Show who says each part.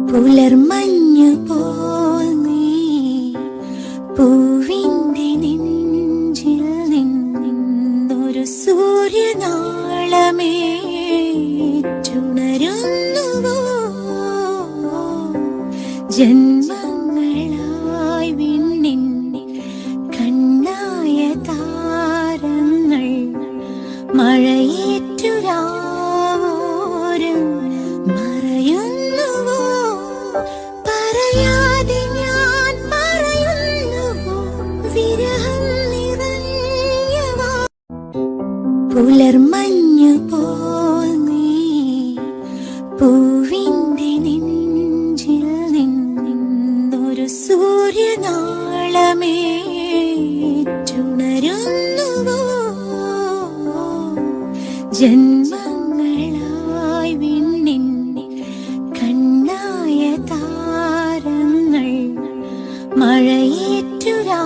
Speaker 1: പുലർമഞ്ഞു പോൽ നീ പൂവിന്റെ നെഞ്ചിൽ നിന്നൊരു സൂര്യനാളമേറ്റുണരുന്നുവോ ജന്മങ്ങളായി വിണ്ണിന്റെ കണ്ണായ താരങ്ങൾ മഴയേറ്റുരാവോരം മറയുന്നുവോ പറയാതെ ഞാൻ പറയുന്നുവോ വിരഹം നിറഞ്ഞവാ പുലർമഞ്ഞു പോൽ നീ പൂവിന്റെ നെഞ്ചിൽ നിന്നൊരു സൂര്യനാളമേറ്റുണരുന്നുവോ ജന്മങ്ങളായി വിണ്ണിന്റെ കണ്ണായ താരങ്ങൾ മഴയേറ്റുരാ